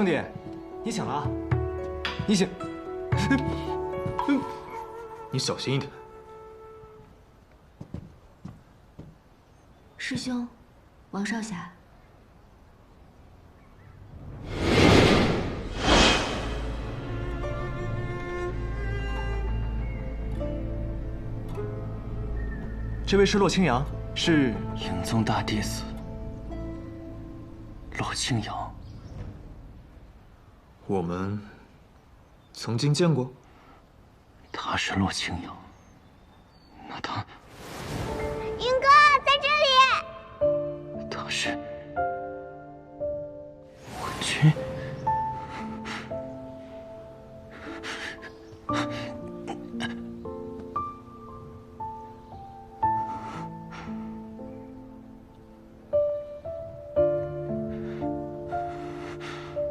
兄弟，你醒了啊？你醒，你小心一点。师兄，王少侠。这位是洛清扬，是影宗大弟子洛清扬。我们曾经见过。他是洛清扬，那他……云哥在这里。他是我君。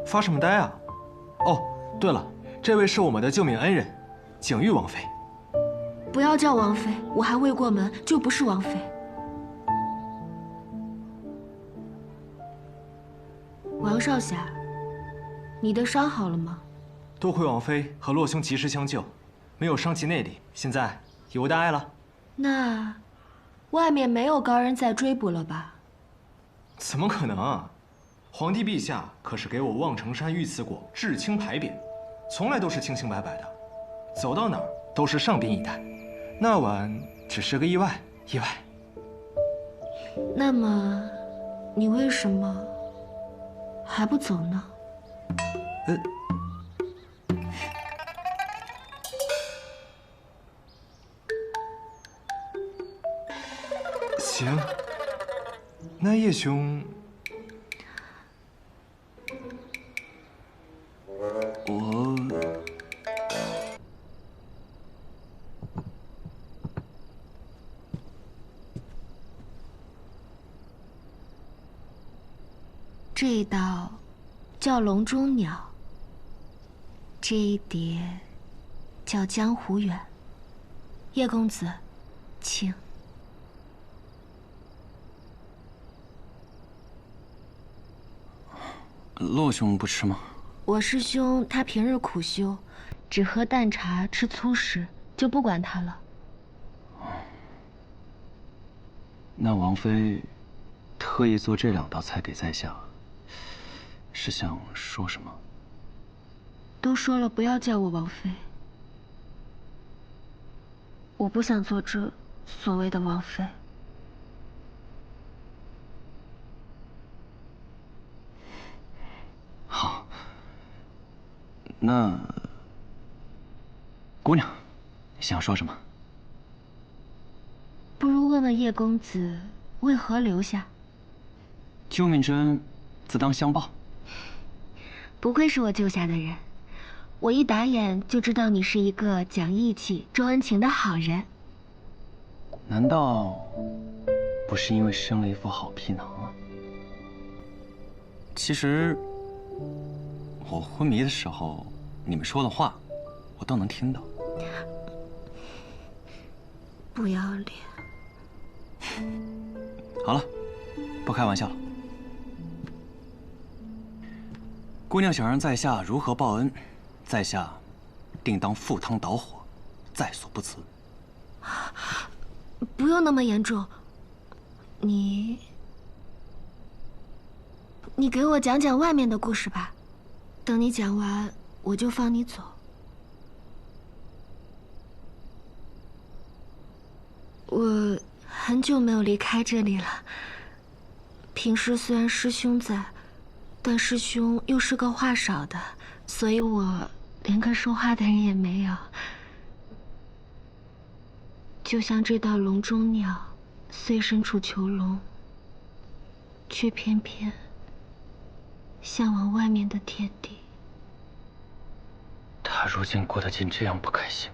发什么呆啊？哦，对了，这位是我们的救命恩人，景玉王妃。不要叫王妃，我还未过门，就不是王妃。王少侠，你的伤好了吗？多亏王妃和洛兄及时相救，没有伤及内力，现在有大碍了。那，外面没有高人在追捕了吧？怎么可能啊！皇帝陛下可是给我望城山御赐过至清牌匾，从来都是清清白白的，走到哪儿都是上宾以待。那晚只是个意外，意外。那么，你为什么还不走呢？行，那叶兄，这一道叫笼中鸟，这一叠叫江湖远。叶公子，请。洛兄不吃吗？我师兄他平日苦修，只喝淡茶，吃粗食，就不管他了。那王妃特意做这2道菜给在下，是想说什么？都说了不要叫我王妃，我不想做这所谓的王妃。好，那姑娘，你想说什么？不如问问叶公子为何留下？救命之恩，自当相报。不愧是我救下的人，我一打眼就知道你是一个讲义气、重恩情的好人。难道不是因为生了一副好皮囊吗？其实，我昏迷的时候，你们说的话，我都能听到。不要脸！好了，不开玩笑了。姑娘想让在下如何报恩，在下定当赴汤蹈火，在所不辞。不用那么严重，你给我讲讲外面的故事吧。等你讲完，我就放你走。我很久没有离开这里了。平时虽然师兄在，但师兄又是个话少的，所以我连个说话的人也没有。就像这道笼中鸟，虽身处囚笼，却偏偏向往外面的天地。他如今过得竟这样不开心。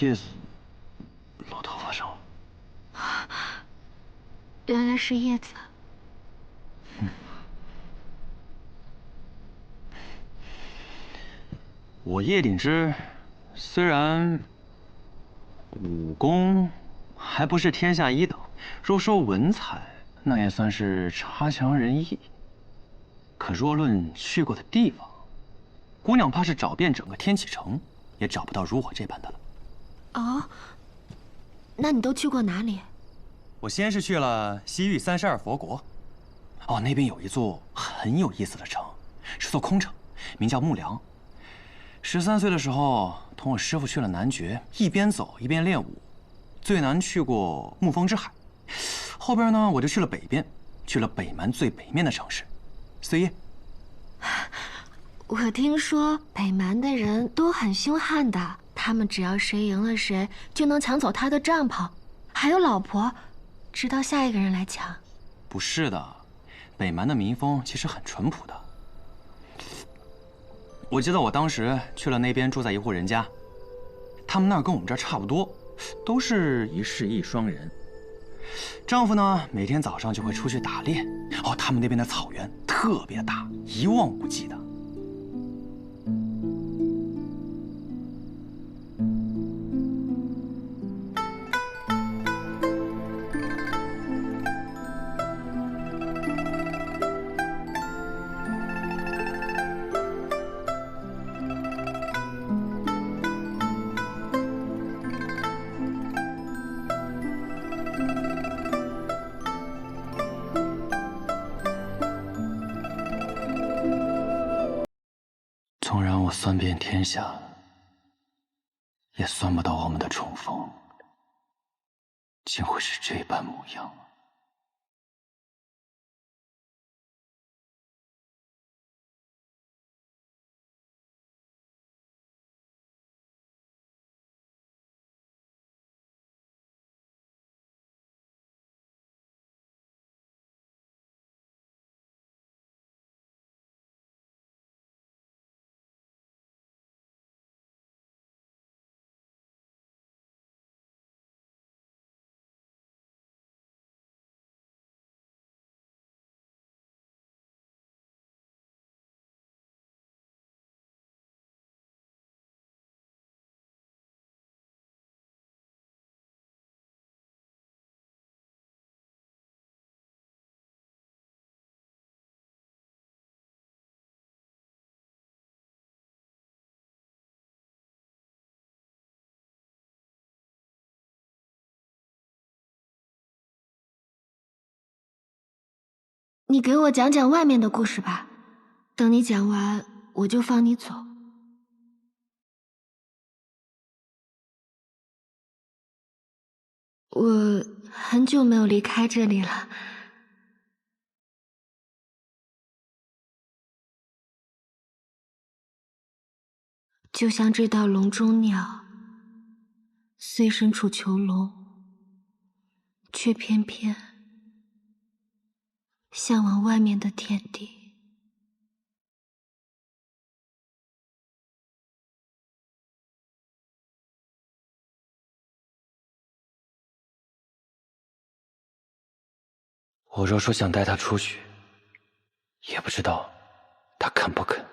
叶子落头发上了。原来是叶子。我叶鼎之虽然武功还不是天下一等，若说文采，那也算是差强人意。可若论去过的地方，姑娘怕是找遍整个天启城，也找不到如我这般的了。哦，那你都去过哪里？我先是去了西域32佛国。哦，那边有一座很有意思的城，是座空城，名叫木梁。13岁的时候，同我师父去了南绝，一边走一边练武。最南去过沐风之海，后边呢我就去了北边，去了北蛮最北面的城市，碎叶。我听说北蛮的人都很凶悍的，他们只要谁赢了谁，就能抢走他的帐篷，还有老婆，直到下一个人来抢。不是的，北蛮的民风其实很淳朴的。我记得我当时去了那边，住在一户人家，他们那儿跟我们这儿差不多，都是一室一双人。丈夫呢，每天早上就会出去打猎。哦，他们那边的草原特别大，一望无际的。纵然我算遍天下，也算不到我们的重逢竟会是这般模样。你给我讲讲外面的故事吧，等你讲完，我就放你走。我很久没有离开这里了，就像这道笼中鸟，虽身处囚笼，却偏偏向往外面的天地。我若说想带他出去，也不知道他肯不肯。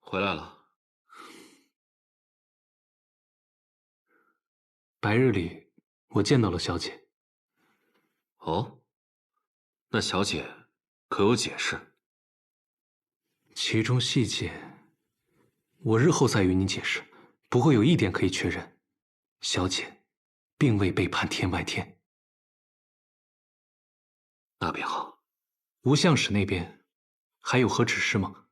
回来了。白日里，我见到了小姐。哦，那小姐可有解释？其中细节，我日后再与你解释。不过有一点可以确认，小姐并未背叛天外天。那便好。吴相使那边还有何指示吗？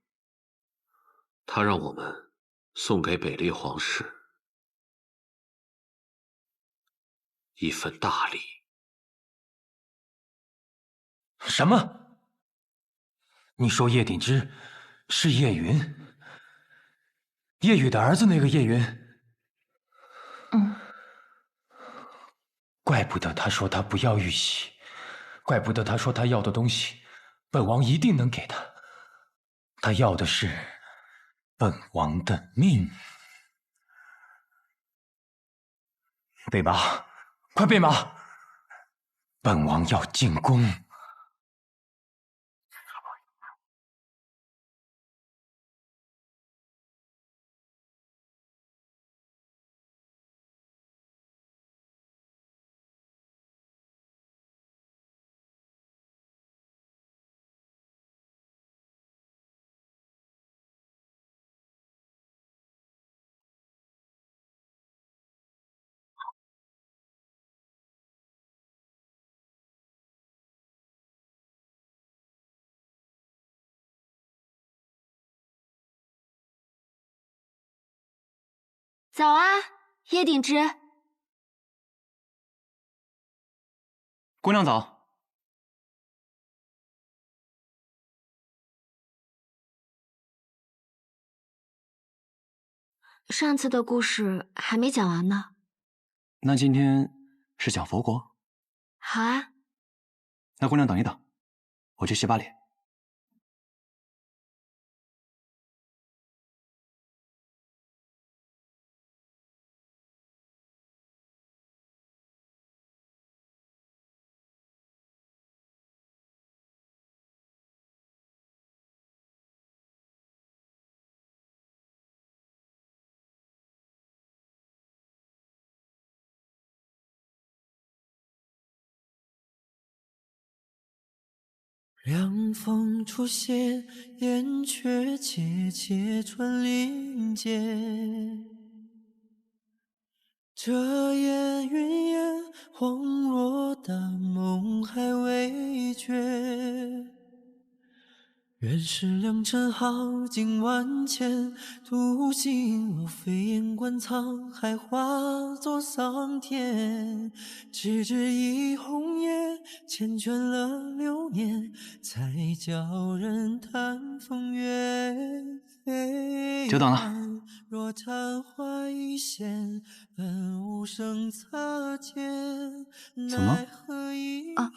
他让我们送给北厉皇室一份大礼。什么？你说叶鼎之是叶云？叶雨的儿子那个叶云？嗯。怪不得他说他不要玉玺，怪不得他说他要的东西，本王一定能给他。他要的是本王的命。备马，快备马！本王要进宫。早啊，叶鼎之。姑娘早。上次的故事还没讲完呢。那今天是讲佛国？好啊。那姑娘等一等，我去洗把脸。凉风出现，燕雀切切穿林间。遮烟云烟，恍若大梦还未觉。原是良辰好景万千，独行我飞燕观沧海，化作桑田。直至一红叶，缱绻了流年，才叫人叹风月。久等了。若昙花一现，本无声擦肩。怎么了？啊，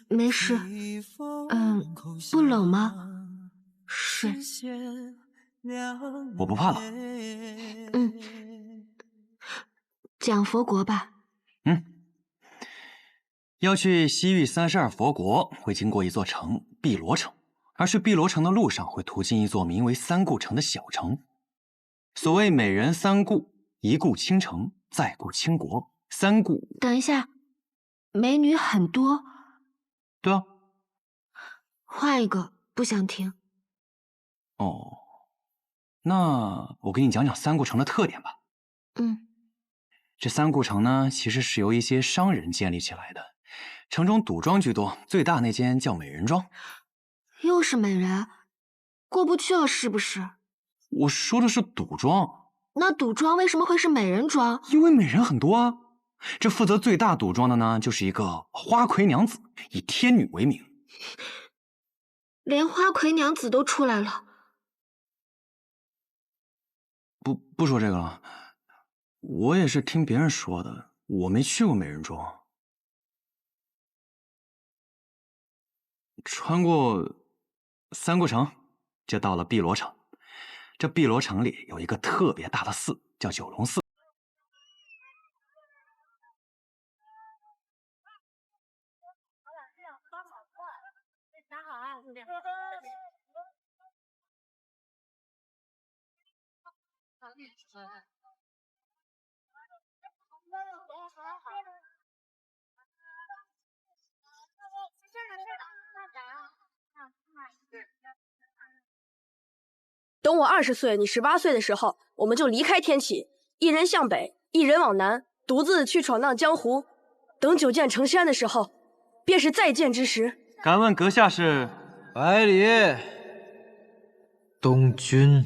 没事。不冷吗？是。我不怕冷。讲佛国吧。要去西域32佛国，会经过一座城碧罗城，而去碧罗城的路上会途经一座名为三顾城的小城。所谓美人三顾，一顾倾城，再顾倾国。三顾……等一下，美女很多。对啊。换一个，不想听。哦，那我给你讲讲三顾城的特点吧。这三顾城呢，其实是由一些商人建立起来的，城中赌庄居多，最大那间叫美人庄。又是美人，过不去了是不是？我说的是赌庄。那赌庄为什么会是美人庄？因为美人很多啊。这负责最大赌庄的呢，就是一个花魁娘子，以天女为名。连花魁娘子都出来了。不说这个了，我也是听别人说的，我没去过美人庄。穿过三顾城，就到了碧罗城。这碧罗城里有一个特别大的寺，叫九龙寺。等我20岁，你18岁的时候，我们就离开天启，一人向北，一人往南，独自去闯荡江湖。等九剑成仙的时候，便是再见之时。敢问阁下是？百里，东君。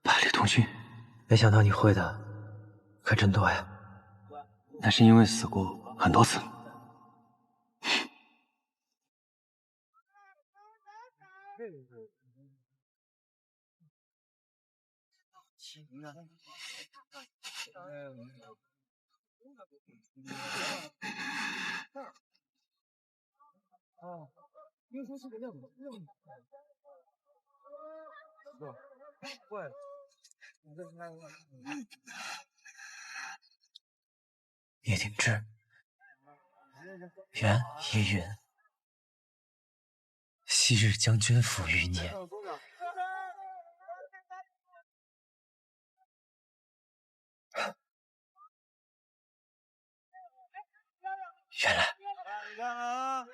百里东君，没想到你会的可真多呀。那是因为死过很多次。叶鼎之，原依云，昔日将军府余年。原来，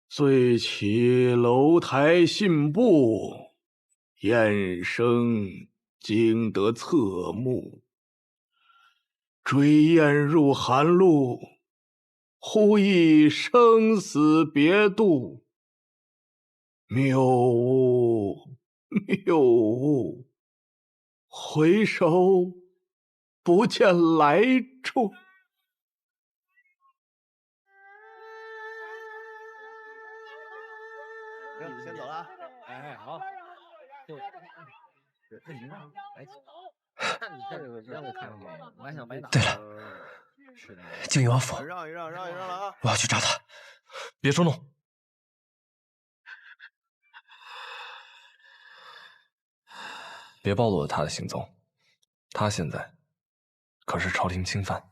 遂起楼台信步，燕声惊得侧目。追雁入寒露，忽忆生死别度。谬误，谬误！回首不见来处。行，先走了。哎，好。那您呢？来，看你这个让我看看，我还想买哪？对了，靖宇王府，让一让了啊！我要去找他。别冲动。别暴露了他的行踪，他现在可是朝廷钦犯。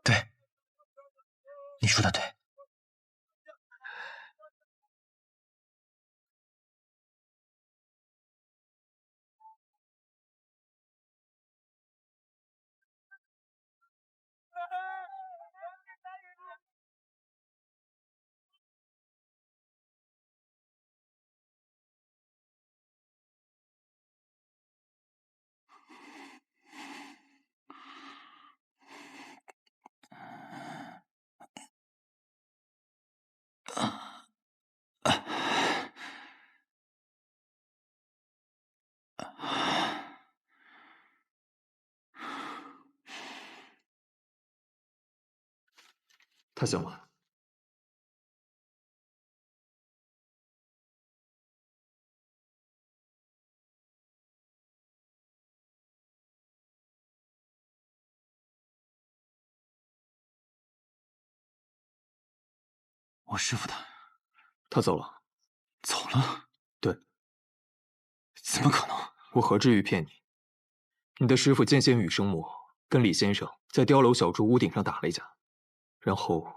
对，你说的对。他醒了。我师父他走了。走了？对。怎么可能？我何至于骗你？你的师父剑仙羽生魔跟李先生在碉楼小筑屋顶上打了一架，然后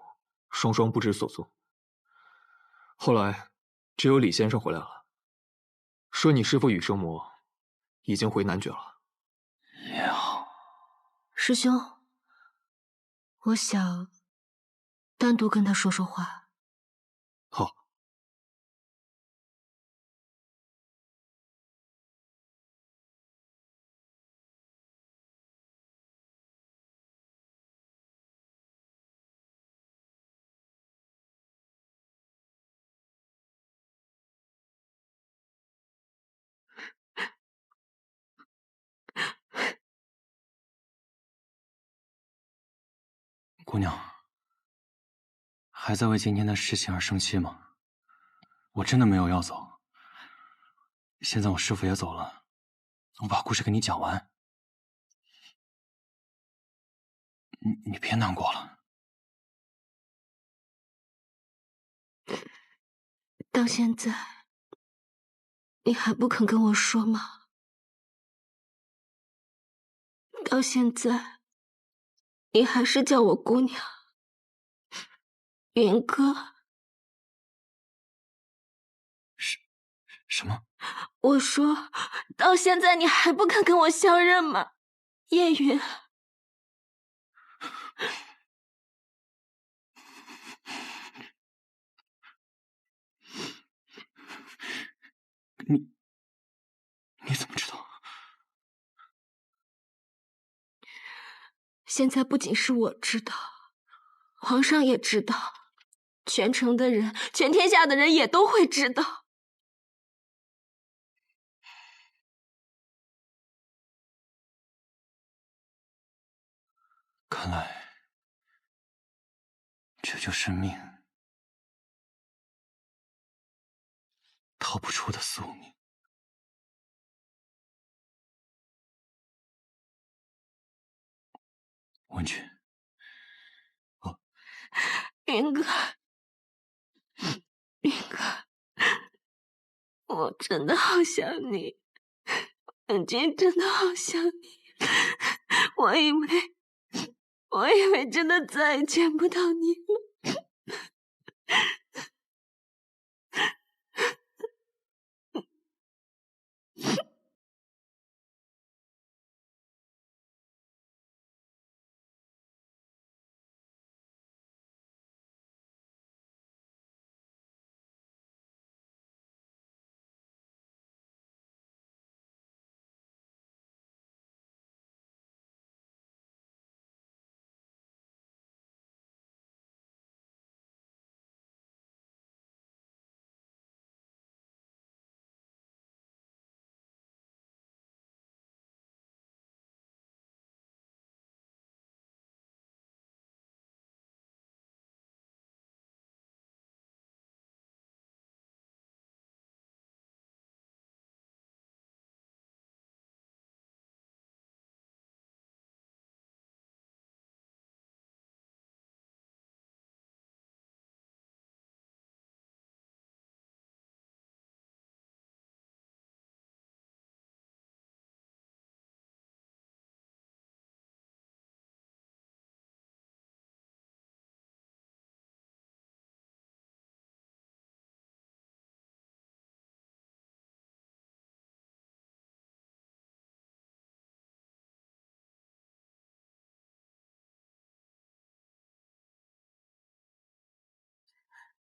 双双不知所踪。后来只有李先生回来了，说你师父羽生魔已经回男爵了。也好。师兄，我想单独跟他说说话。好。姑娘，还在为今天的事情而生气吗？我真的没有要走。现在我师父也走了，我把故事给你讲完。你别难过了。到现在，你还不肯跟我说吗？到现在，你还是叫我姑娘，云哥。什么？我说，到现在你还不肯跟我相认吗？叶云。你怎么知道？现在不仅是我知道，皇上也知道，全城的人，全天下的人也都会知道。看来，这就是命，逃不出的宿命。文君，云哥，云哥，我真的好想你，文君真的好想你。我以为真的再也见不到你了。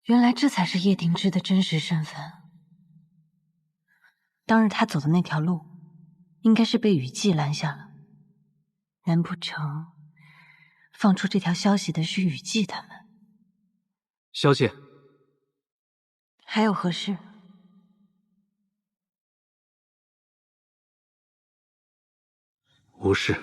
原来这才是叶定之的真实身份。当日他走的那条路，应该是被雨季拦下了。难不成放出这条消息的是雨季他们？小姐，还有何事？无事。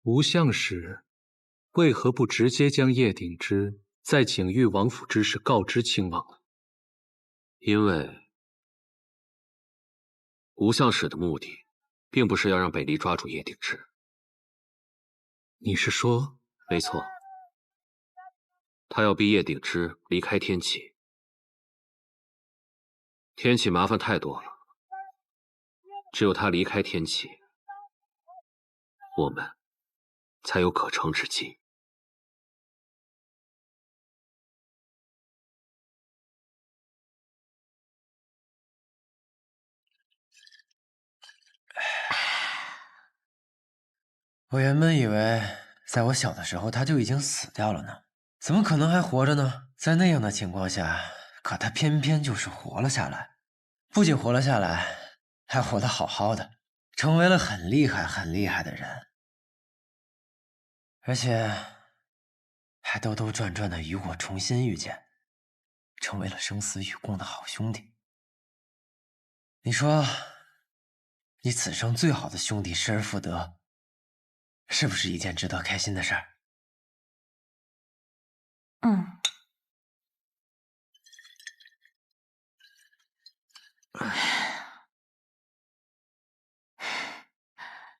吴相使为何不直接将叶鼎之在景玉王府之事告知亲王呢？因为吴相使的目的，并不是要让北离抓住叶鼎之。你是说？没错，他要逼叶鼎之离开天启。天启麻烦太多了，只有他离开天启，我们才有可乘之机。我原本以为，在我小的时候他就已经死掉了呢，怎么可能还活着呢？在那样的情况下，可他偏偏就是活了下来，不仅活了下来，还活得好好的，成为了很厉害、很厉害的人，而且还兜兜转转的与我重新遇见，成为了生死与共的好兄弟。你说，你此生最好的兄弟失而复得，是不是一件值得开心的事儿？嗯。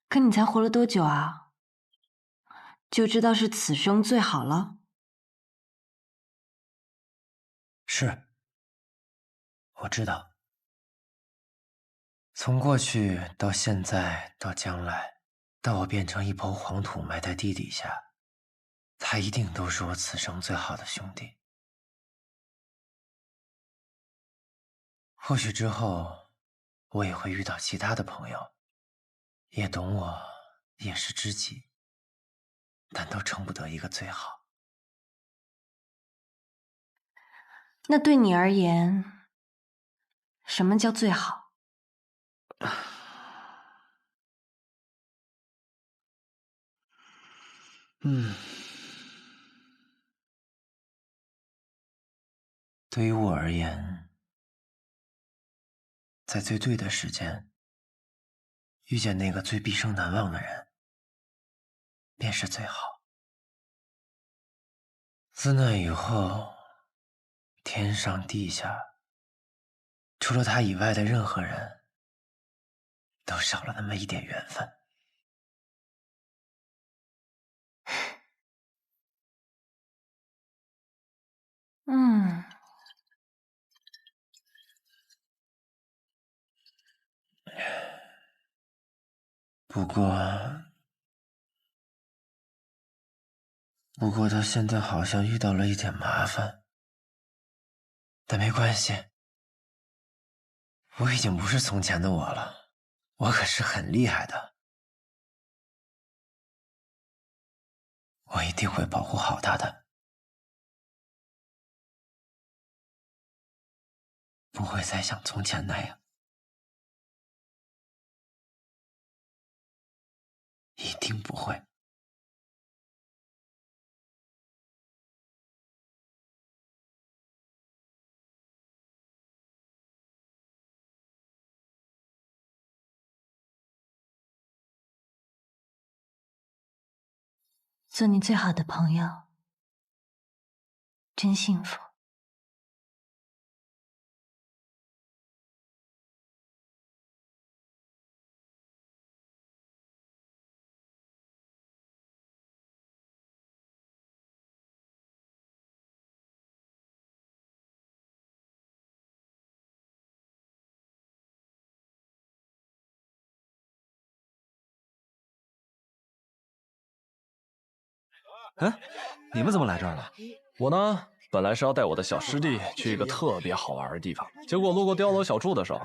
可你才活了多久啊？就知道是此生最好了？是，我知道。从过去到现在到将来，到我变成一抔黄土埋在地底下，他一定都是我此生最好的兄弟。或许之后我也会遇到其他的朋友，也懂我，也是知己，但都称不得一个最好。那对你而言，什么叫最好？对于我而言，在最对的时间，遇见那个最毕生难忘的人，便是最好。自那以后，天上地下，除了他以外的任何人，都少了那么一点缘分。不过他现在好像遇到了一点麻烦，但没关系，我已经不是从前的我了，我可是很厉害的，我一定会保护好他的，不会再像从前那样，一定不会。做你最好的朋友，真幸福。哎，你们怎么来这儿了？我呢，本来是要带我的小师弟去一个特别好玩的地方，结果路过碉楼小筑的时候，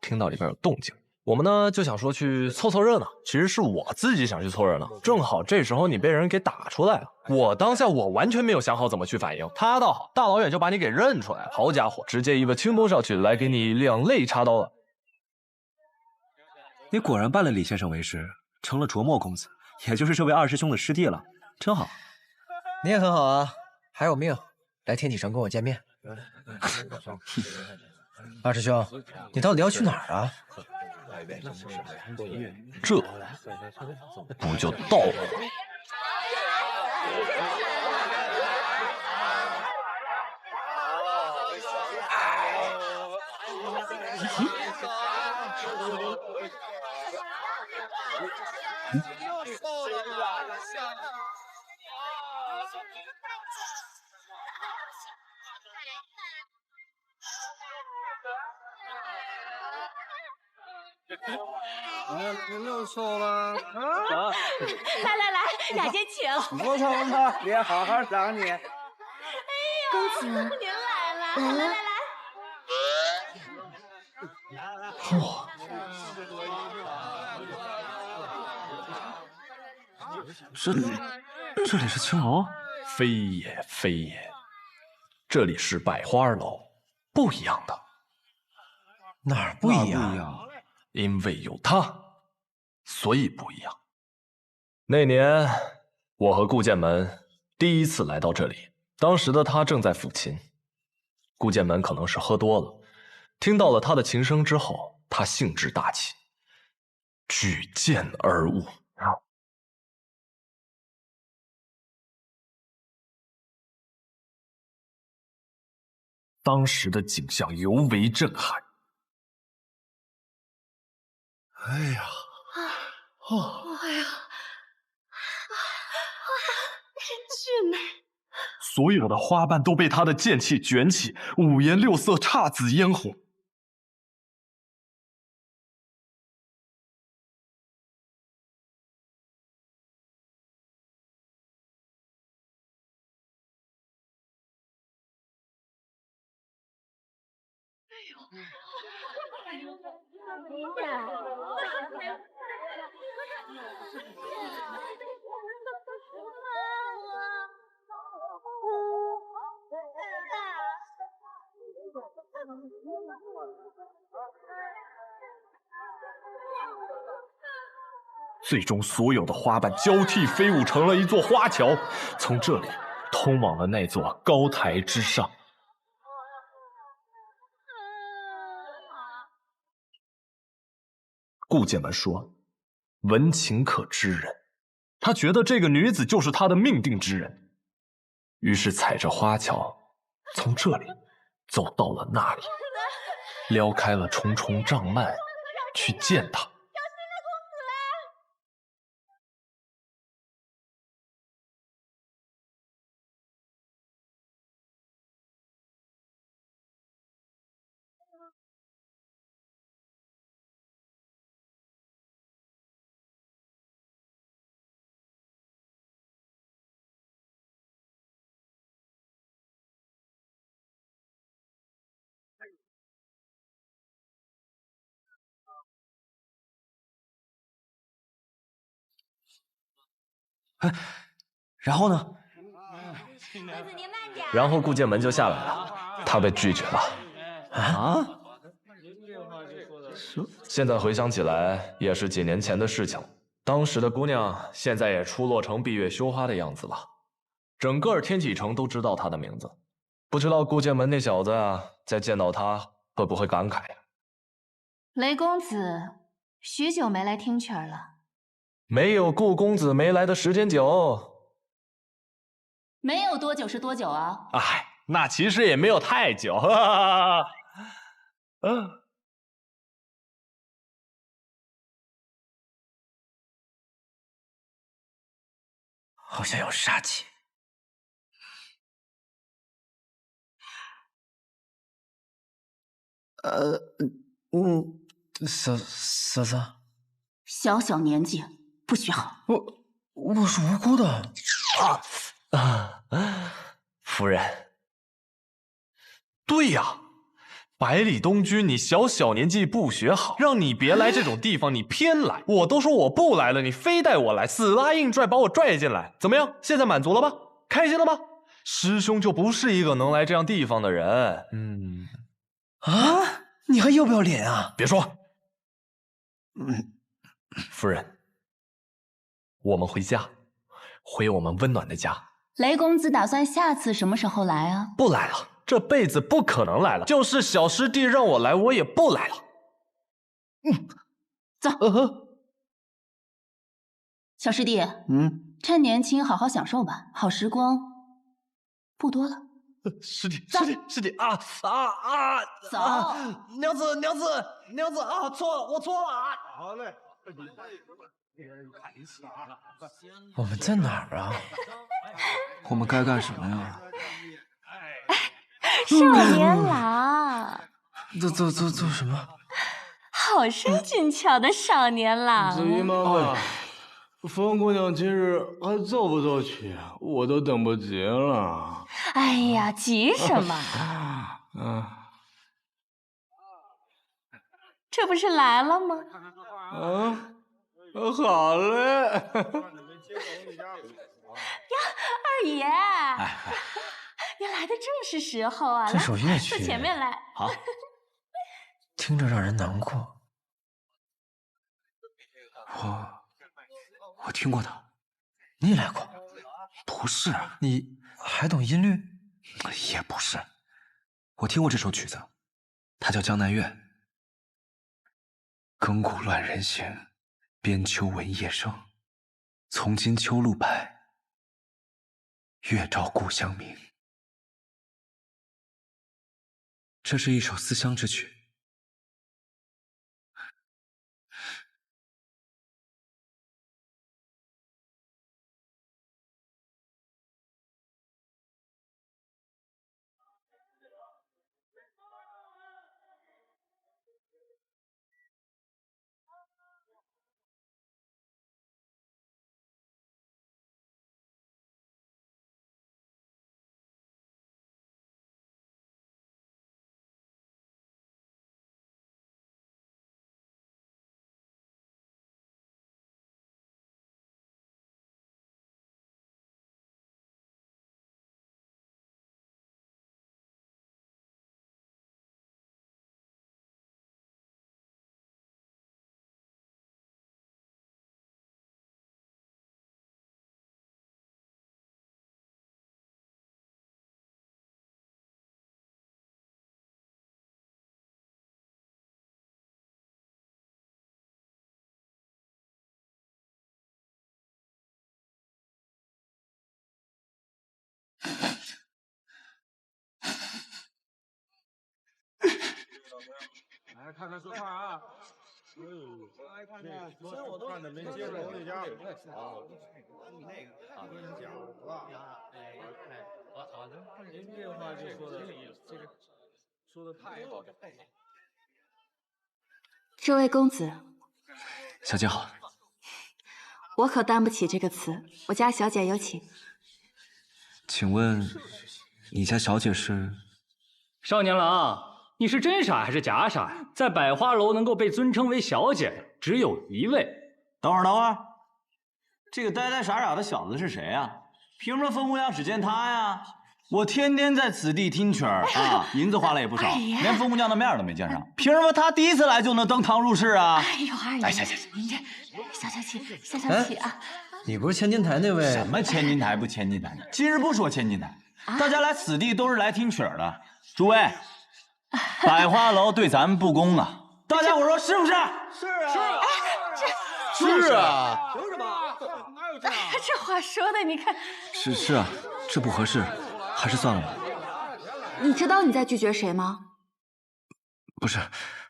听到里边有动静。我们呢就想说去凑凑热闹，其实是我自己想去凑热闹，正好这时候你被人给打出来了。我当下完全没有想好怎么去反应，他倒好，大老远就把你给认出来了。好家伙，直接一位青铜上去来给你两肋插刀了。你果然拜了李先生为师，成了卓墨公子，也就是这位二师兄的师弟了，真好。你也很好啊，还有命来天启城跟我见面。二师兄，你到底要去哪儿啊？这不就到了？你又错了啊！来来来，俩姐请。不错不错，爹好好赏你。公子，您来了，来来来。哇！这里是青楼？非也非也，这里是百花楼，不一样的。哪儿不一样？因为有他，所以不一样。那年，我和顾剑门第一次来到这里，当时的他正在抚琴。顾剑门可能是喝多了，听到了他的琴声之后，他兴致大起，举剑而舞。当时的景象尤为震撼。哎呀，哎呀，真俊美！所有的花瓣都被他的剑气卷起，五颜六色，姹紫嫣红。哎呦，最终，所有的花瓣交替飞舞成了一座花桥，从这里通往了那座高台之上。顾剑门说：“闻情可知人。”他觉得这个女子就是他的命定之人，于是踩着花桥，从这里走到了那里，撩开了重重帐幔，去见她。然后呢？然后顾剑门就下来了，他被拒绝了。啊？现在回想起来，也是几年前的事情。当时的姑娘现在也出落成闭月羞花的样子了，整个天启城都知道她的名字。不知道顾剑门那小子啊，再见到她会不会感慨？雷公子，许久没来听曲儿了。没有顾公子没来的时间久。没有多久是多久啊？哎，那其实也没有太久。哈哈哈。好像有杀气。嫂子，小小年纪不学好。我是无辜的。夫人。对呀，百里东君，你小小年纪不学好，让你别来这种地方，你偏来。我都说我不来了，你非带我来，死拉硬拽把我拽进来，怎么样？现在满足了吧？开心了吧？师兄就不是一个能来这样地方的人。你还要不要脸啊？别说。夫人，我们回家，回我们温暖的家。雷公子打算下次什么时候来啊？不来了，这辈子不可能来了。就是小师弟让我来，我也不来了。走。小师弟，趁年轻好好享受吧，好时光不多了。师弟走啊！走。娘子啊！错了，我错了啊！好嘞。我们在哪儿啊？我们该干什么呀？少年郎，做什么？好生俊俏的少年郎。姨妈妈，风姑娘今日还奏不奏曲？我都等不及了。哎呀，急什么？这不是来了吗？好嘞。呀，二爷，你来的正是时候啊！这首乐曲，坐前面来。好，听着让人难过。我听过的。你来过？不是，你还懂音律？也不是，我听过这首曲子，它叫《江南月》。亘古乱人行，边秋闻夜声。从今秋露白，月照故乡明。这是一首思乡之曲。来看看这块啊。来看看，这我都看的没接着我那家。好，那个啊，跟你讲您这话就说的，这个说的太好。这位公子，小姐好。我可担不起这个词，我家小姐有请。请问，你家小姐是？少年郎，你是真傻还是假傻呀？在百花楼能够被尊称为小姐的只有一位。等会儿，这个呆呆傻傻的小子是谁呀？凭什么风姑娘只见他呀？我天天在此地听曲儿啊，银子花了也不少，连风姑娘的面都没见上。凭什么他第一次来就能登堂入室啊？哎呦，二爷，行，您这消气啊！你不是千金台那位？什么千金台不千金台？今日不说千金台，大家来此地都是来听曲儿的。诸位，百花楼对咱们不公啊！大家伙说是不是？是啊。凭什么？哪有这样？这话说的，你看。是啊，这不合适，还是算了吧。你知道你在拒绝谁吗？不是，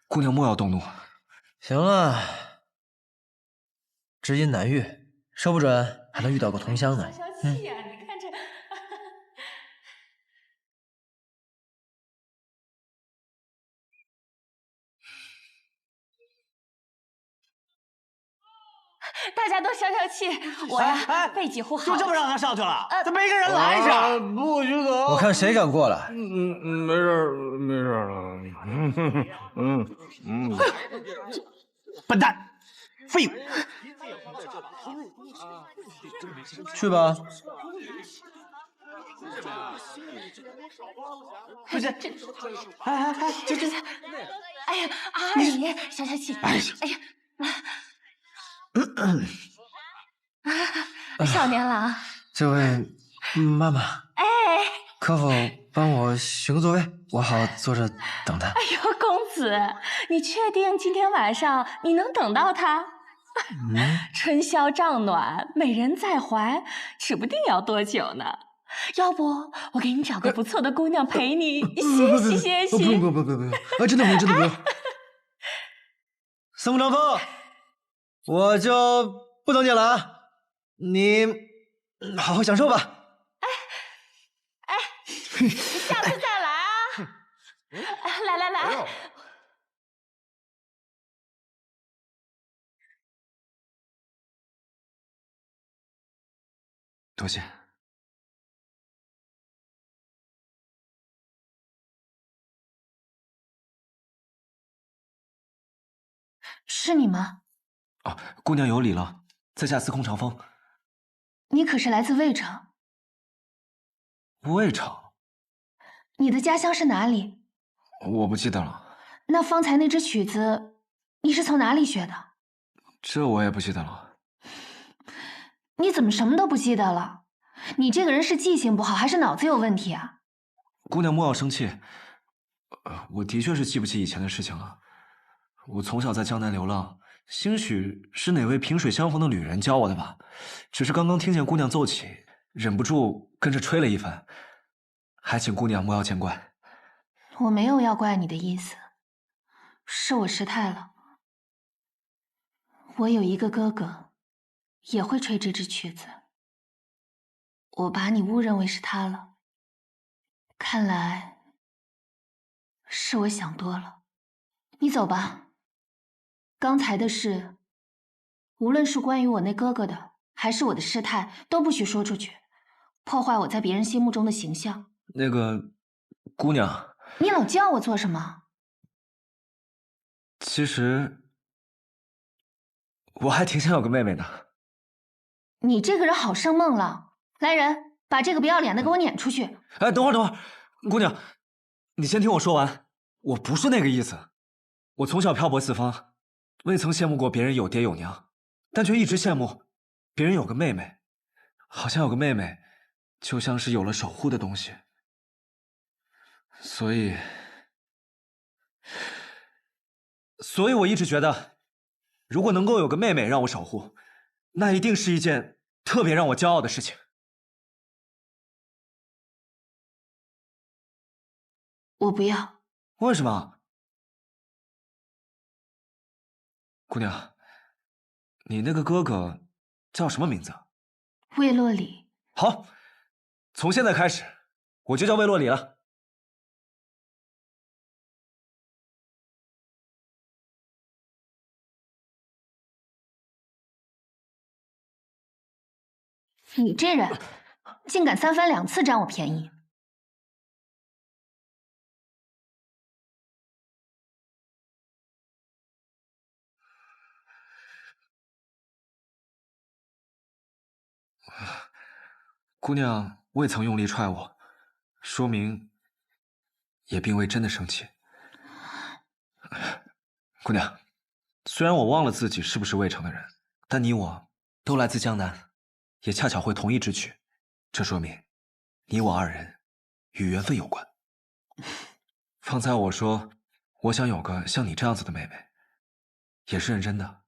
姑娘莫要动怒。行了，知音难遇，说不准还能遇到个同乡呢。消气呀，你看这。大家都消气，我呀备几壶好。就这么让他上去了？怎么一个人拦一下？不许走！我看谁敢过来。没事了。笨蛋，废物！去吧。不是，哎呀，二爷消气。哎呀。少年郎，这位妈妈，哎，可否帮我寻个座位，我好坐着等他。哎呦，公子，你确定今天晚上你能等到他？春宵帐暖，美人在怀，指不定要多久呢。要不我给你找个不错的姑娘陪你歇息。不用，真的不用。三木长风。我就不等你了啊！你好好享受吧。下次再来啊！来。多谢。是你吗？哦，姑娘有礼了，在下司空长风。你可是来自渭城？渭城？你的家乡是哪里？我不记得了。那方才那支曲子，你是从哪里学的？这我也不记得了。你怎么什么都不记得了？你这个人是记性不好，还是脑子有问题啊？姑娘莫要生气，我的确是记不起以前的事情了。我从小在江南流浪。兴许是哪位萍水相逢的旅人教我的吧，只是刚刚听见姑娘奏起，忍不住跟着吹了一番，还请姑娘莫要见怪。我没有要怪你的意思，是我失态了。我有一个哥哥，也会吹这支曲子，我把你误认为是他了，看来是我想多了。你走吧。刚才的事，无论是关于我那哥哥的，还是我的失态，都不许说出去，破坏我在别人心目中的形象。那个，姑娘，你老叫我做什么？其实，我还挺想有个妹妹的。你这个人好生梦了！来人，把这个不要脸的给我撵出去！哎，等会儿，姑娘，你先听我说完。我不是那个意思。我从小漂泊四方。未曾羡慕过别人有爹有娘，但却一直羡慕别人有个妹妹，好像有个妹妹，就像是有了守护的东西。所以我一直觉得，如果能够有个妹妹让我守护，那一定是一件特别让我骄傲的事情。我不要。为什么？姑娘，你那个哥哥叫什么名字？魏洛里。好，从现在开始，我就叫魏洛里了。你这人，竟敢3番2次占我便宜！姑娘未曾用力踹我，说明也并未真的生气。姑娘，虽然我忘了自己是不是渭城的人，但你我都来自江南，也恰巧会同一支曲，这说明你我2人与缘分有关。方才我说我想有个像你这样子的妹妹，也是认真的。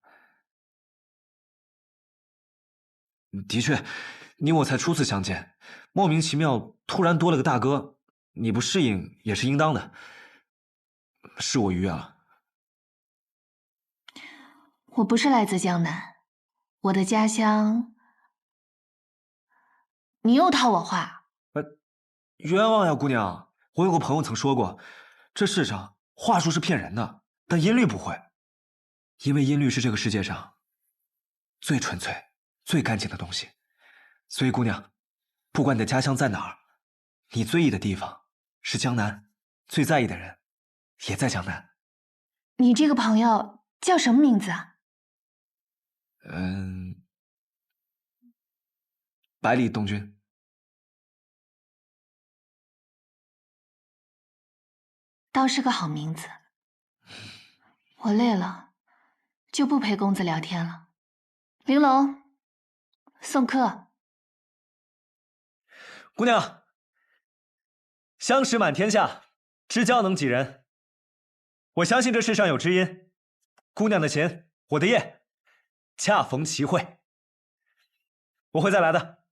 的确，你我才初次相见，莫名其妙突然多了个大哥，你不适应也是应当的，是我逾越了。我不是来自江南，我的家乡……你又套我话。冤枉呀，姑娘！我有个朋友曾说过，这世上话术是骗人的，但音律不会，因为音律是这个世界上最纯粹、最干净的东西。所以，姑娘，不管你的家乡在哪儿，你最意的地方是江南，最在意的人也在江南。你这个朋友叫什么名字啊？百里东君。倒是个好名字。我累了，就不陪公子聊天了。玲珑，送客。姑娘，相识满天下，知交能几人？我相信这世上有知音，姑娘的琴，我的夜，恰逢其会。我会再来的。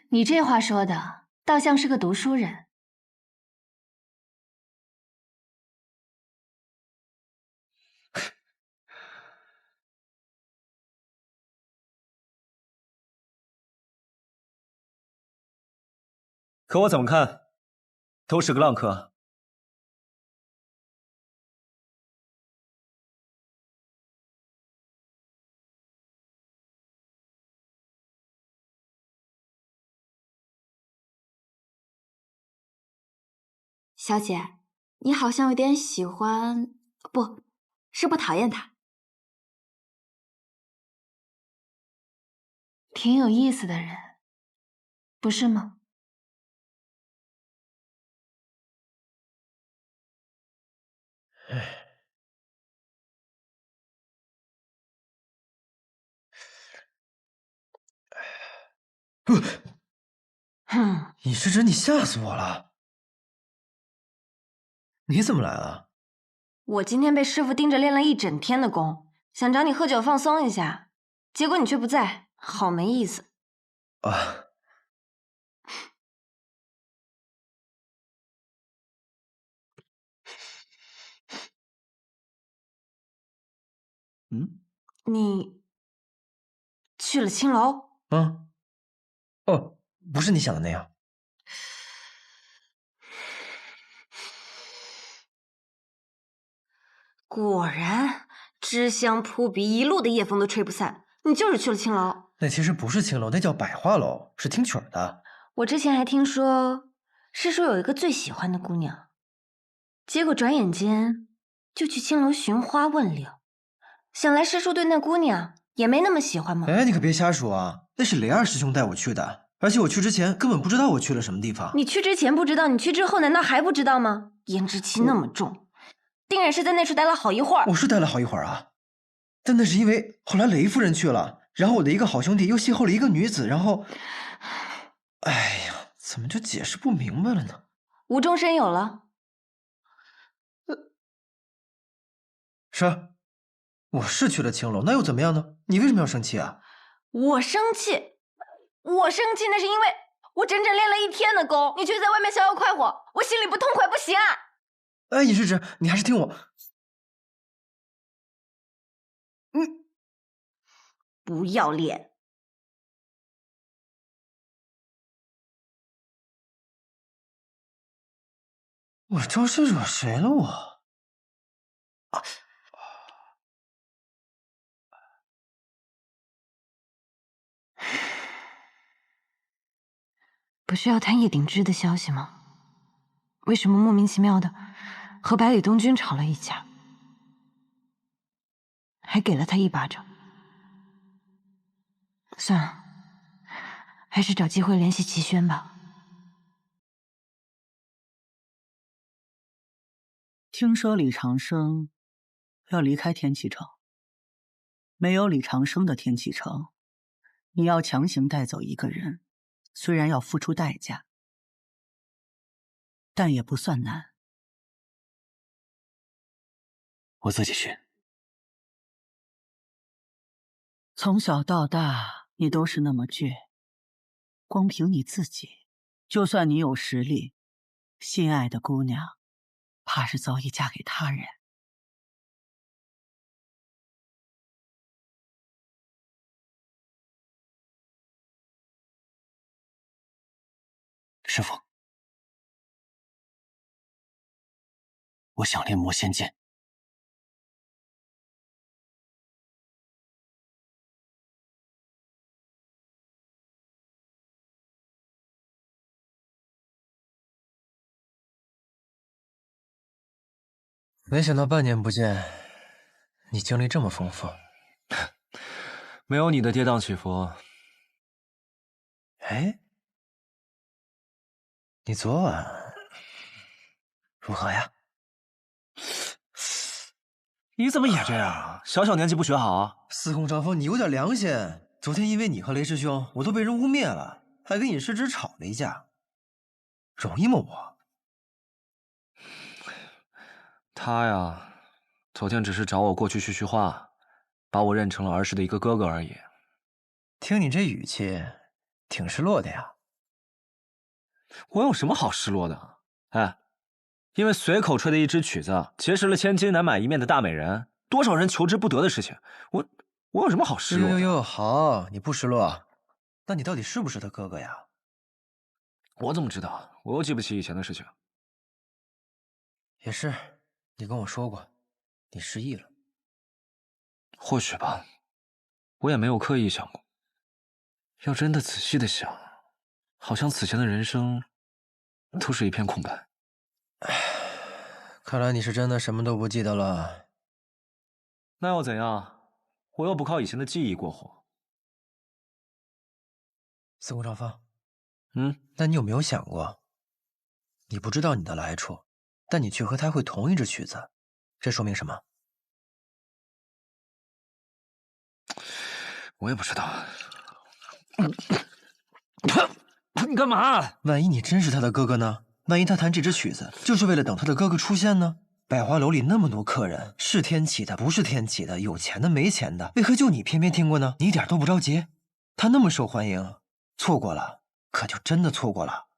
你这话说的，倒像是个读书人。可我怎么看，都是个浪客。小姐，你好像有点喜欢，不是不讨厌他。挺有意思的人，不是吗？尹世珍，你吓死我了！你怎么来了？我今天被师傅盯着练了一整天的功，想找你喝酒放松一下，结果你却不在，好没意思。啊。你去了青楼？哦，不是你想的那样。果然，脂香扑鼻，一路的夜风都吹不散。你就是去了青楼。那其实不是青楼，那叫百花楼，是听曲儿的。我之前还听说，师叔有一个最喜欢的姑娘，结果转眼间就去青楼寻花问柳。想来师叔对那姑娘也没那么喜欢吗？哎，你可别瞎说啊！那是雷二师兄带我去的，而且我去之前根本不知道我去了什么地方。你去之前不知道，你去之后难道还不知道吗？胭脂气那么重，定然是在那处待了好一会儿。我是待了好一会儿啊，但那是因为后来雷夫人去了，然后我的一个好兄弟又邂逅了一个女子，然后……哎呀，怎么就解释不明白了呢？无中生有了。是。我是去了青楼，那又怎么样呢？你为什么要生气啊？我生气那是因为我整整练了1天的功，你却在外面逍遥快活，我心里不痛快不行啊！哎，尹世之，你还是听我。不要脸！我这是惹谁了我？不是要谈叶鼎之的消息吗？为什么莫名其妙的和百里东君吵了一架，还给了他1巴掌？算了，还是找机会联系齐轩吧。听说李长生要离开天启城，没有李长生的天启城，你要强行带走一个人，虽然要付出代价，但也不算难。我自己去。从小到大，你都是那么倔，光凭你自己，就算你有实力，心爱的姑娘，怕是早已嫁给他人。师父，我想练魔仙剑。没想到半年不见，你经历这么丰富。没有你的跌宕起伏。哎，你昨晚如何呀？你怎么也这样啊？小小年纪不学好啊！司空张峰，你有点良心。昨天因为你和雷师兄，我都被人污蔑了，还跟尹世之吵了一架，容易吗我？他呀，昨天只是找我过去叙叙话，把我认成了儿时的一个哥哥而已。听你这语气，挺失落的呀。我有什么好失落的？哎，因为随口吹的一支曲子，结识了千金难买一面的大美人，多少人求之不得的事情，我有什么好失落的？哟，好，你不失落，那你到底是不是他哥哥呀？我怎么知道？我又记不起以前的事情。也是，你跟我说过，你失忆了。或许吧，我也没有刻意想过。要真的仔细的想，好像此前的人生都是一片空白。看来你是真的什么都不记得了。那又怎样？我又不靠以前的记忆过活。司空长风，那你有没有想过，你不知道你的来处，但你却和他会同一支曲子，这说明什么？我也不知道。你干嘛？万一你真是他的哥哥呢？万一他弹这支曲子就是为了等他的哥哥出现呢？百花楼里那么多客人，是天启的，不是天启的，有钱的，没钱的，为何就你偏偏听过呢？你一点都不着急？他那么受欢迎，错过了，可就真的错过了。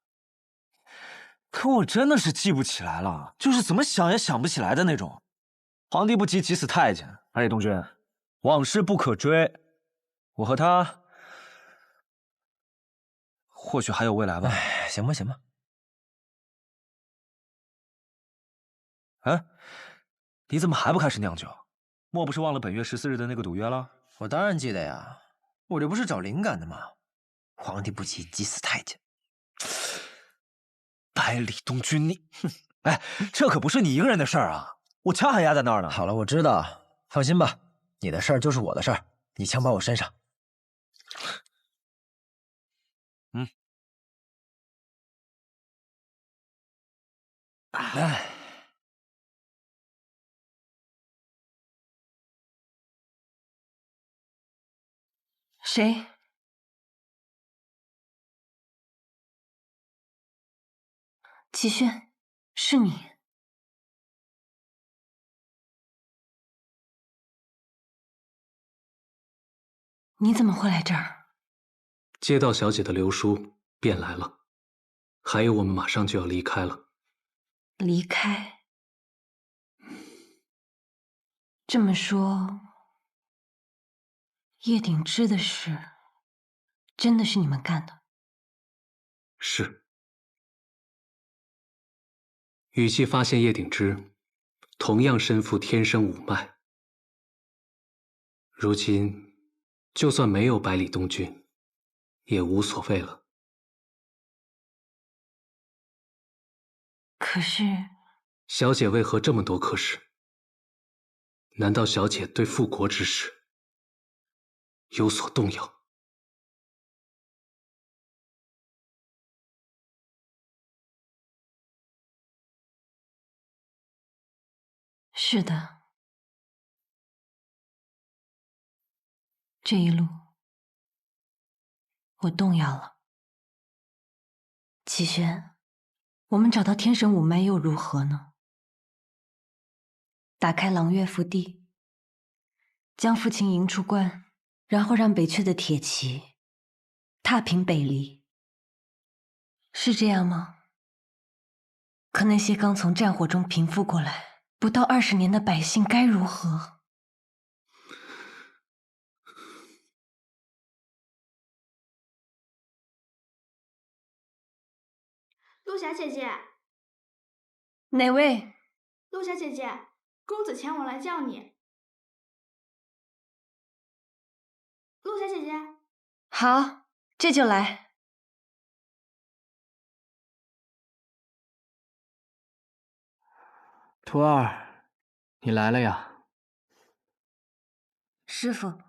可我真的是记不起来了，就是怎么想也想不起来的那种。皇帝不急急死太监，而且东君，往事不可追。我和他，或许还有未来吧。哎，行吧，行吧。哎，你怎么还不开始酿酒？莫不是忘了本月14日的那个赌约了？我当然记得呀，我这不是找灵感的吗？皇帝不急急死太监。百里东君，你，哎，这可不是你一个人的事儿啊！我枪还压在那儿呢。好了，我知道，放心吧，你的事儿就是我的事儿，你枪把我身上。哎。谁？齐轩，是你。你怎么会来这儿？接到小姐的留书，便来了。还有，我们马上就要离开了。离开？这么说，叶鼎之的事真的是你们干的？是。雨季发现叶鼎之同样身负天生五脉，如今就算没有百里东军，也无所谓了。可是，小姐为何这么多可是？难道小姐对复国之事有所动摇？是的，这一路我动摇了。齐轩，我们找到天神五脉又如何呢？打开狼月福地，将父亲迎出关，然后让北阙的铁骑踏平北离，是这样吗？可那些刚从战火中平复过来不到20年的百姓该如何？陆霞姐姐，哪位？陆霞姐姐，公子前往来叫你。陆霞姐姐，好，这就来。徒儿，你来了呀。师父，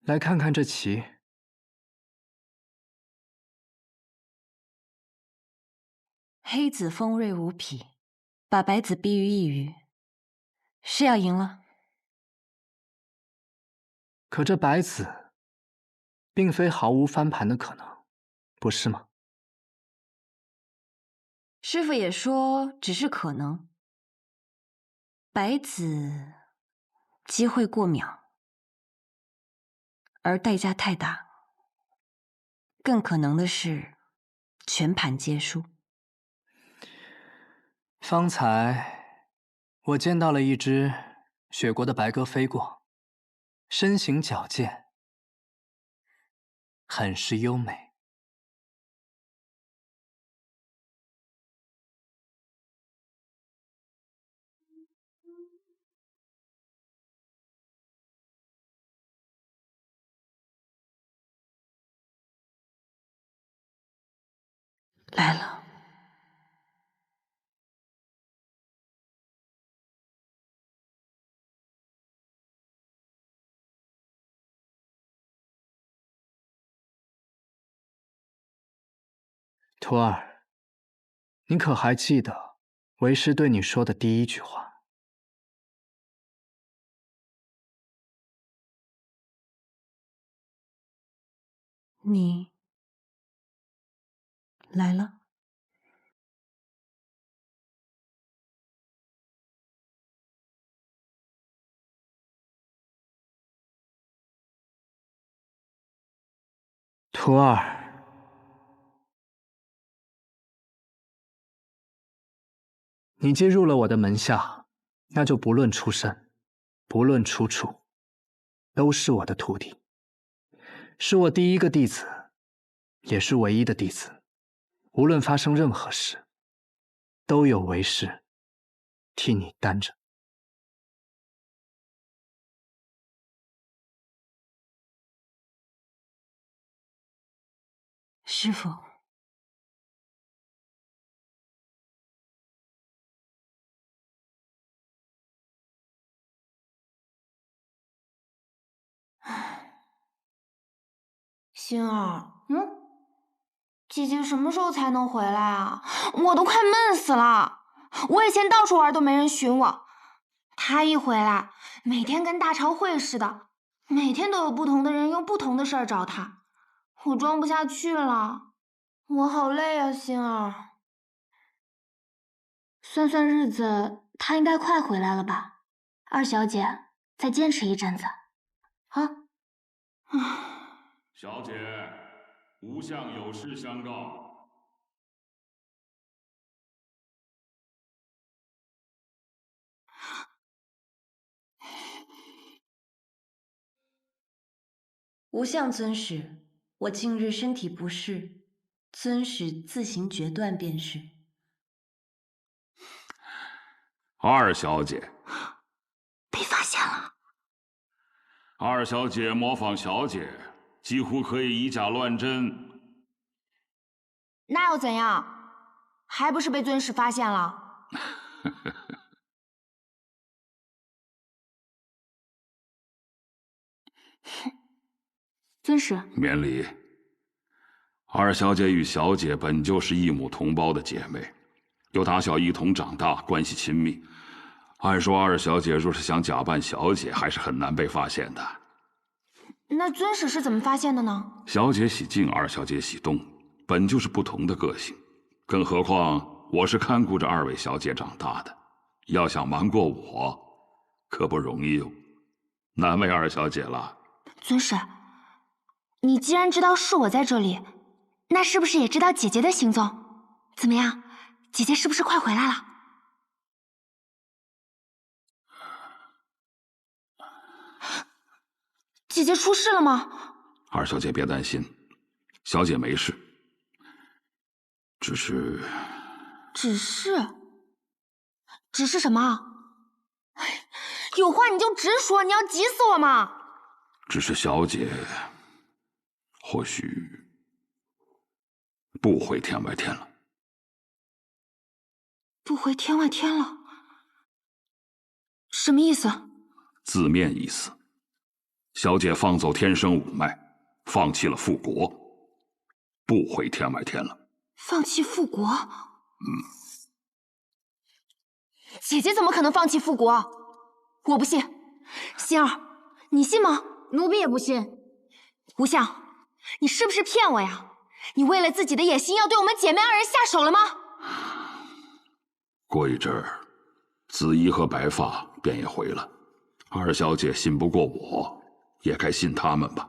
来看看这棋。黑子锋锐无匹，把白子逼于一隅，是要赢了。可这白子，并非毫无翻盘的可能，不是吗？师父也说只是可能。白子机会过渺，而代价太大，更可能的是全盘皆输。方才我见到了一只雪国的白鸽飞过，身形矫健，很是优美。来了。徒儿，你可还记得为师对你说的第一句话？你来了。徒儿，你既入了我的门下，那就不论出身，不论出处，都是我的徒弟，是我第一个弟子，也是唯一的弟子。无论发生任何事，都有为师替你担着。师父，星儿，姐姐什么时候才能回来啊？我都快闷死了。我以前到处玩都没人寻我，她一回来，每天跟大朝会似的，每天都有不同的人用不同的事儿找她，我装不下去了，我好累啊，星儿。算算日子，她应该快回来了吧？二小姐，再坚持一阵子，啊。小姐，吾相有事相告。吾相尊使，我近日身体不适，尊使自行决断便是。二小姐，被发现了。二小姐模仿小姐，几乎可以以假乱真。那又怎样？还不是被尊使发现了？尊使，免礼。二小姐与小姐本就是异母同胞的姐妹，又打小一同长大，关系亲密。按说二小姐若是想假扮小姐，还是很难被发现的。那尊使是怎么发现的呢？小姐喜静，二小姐喜动，本就是不同的个性。更何况我是看顾着二位小姐长大的，要想瞒过我，可不容易哦，难为二小姐了。尊使，你既然知道是我在这里，那是不是也知道姐姐的行踪？怎么样，姐姐是不是快回来了？姐姐出事了吗？二小姐别担心，小姐没事，只是什么？有话你就直说，你要急死我吗？只是小姐或许不回天外天了。不回天外天了？什么意思？字面意思，小姐放走天生五脉，放弃了复国，不回天外天了。放弃复国？姐姐怎么可能放弃复国？我不信。心儿，你信吗？奴婢也不信。吴相，你是不是骗我呀？你为了自己的野心，要对我们姐妹二人下手了吗？过一阵儿，紫衣和白发便也回了。二小姐信不过我，也该信他们吧。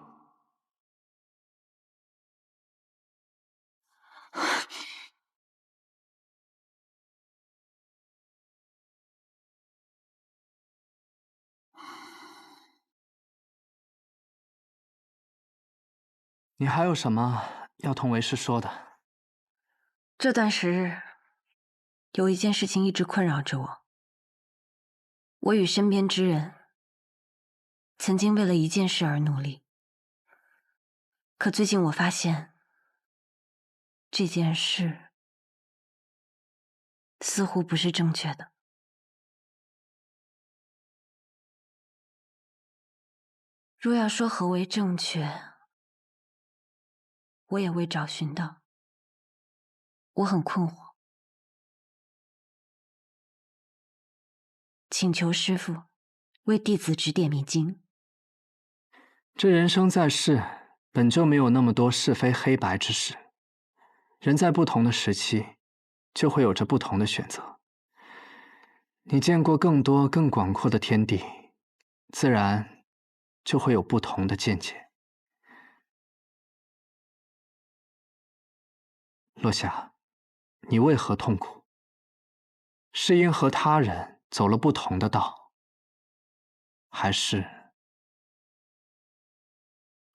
你还有什么要同为师说的？这段时日，有一件事情一直困扰着我。我与身边之人曾经为了一件事而努力，可最近我发现，这件事似乎不是正确的。若要说何为正确，我也未找寻到，我很困惑，请求师父为弟子指点迷津。这人生在世，本就没有那么多是非黑白之事，人在不同的时期，就会有着不同的选择。你见过更多更广阔的天地，自然就会有不同的见解。落霞，你为何痛苦？是因和他人走了不同的道，还是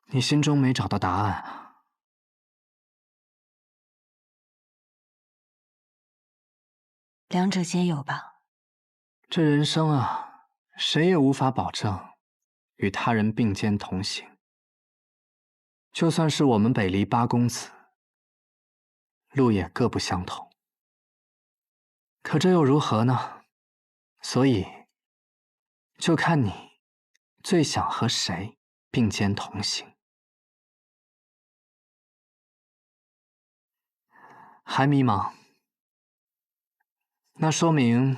你心中没找到答案啊？两者皆有吧。这人生啊，谁也无法保证与他人并肩同行。就算是我们北离八公子，路也各不相同。可这又如何呢？所以，就看你最想和谁并肩同行。还迷茫，那说明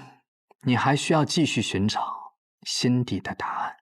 你还需要继续寻找心底的答案。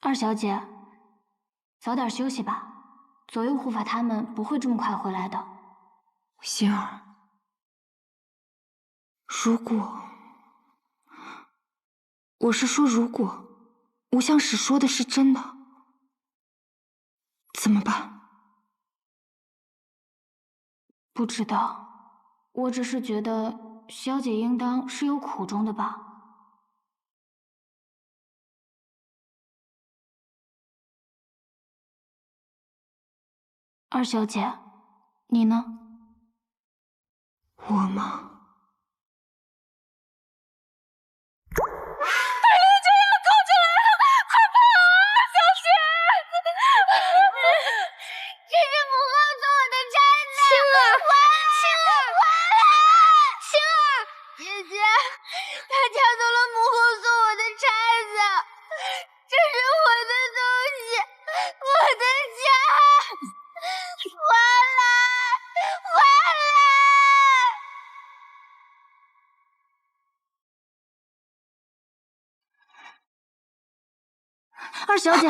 二小姐，早点休息吧。左右护法他们不会这么快回来的。心儿，如果，我是说如果吴相使说的是真的，怎么办？不知道，我只是觉得小姐应当是有苦衷的吧。二小姐，你呢？我吗？二小姐，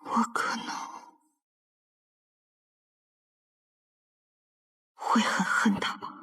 我可能会很恨他吧。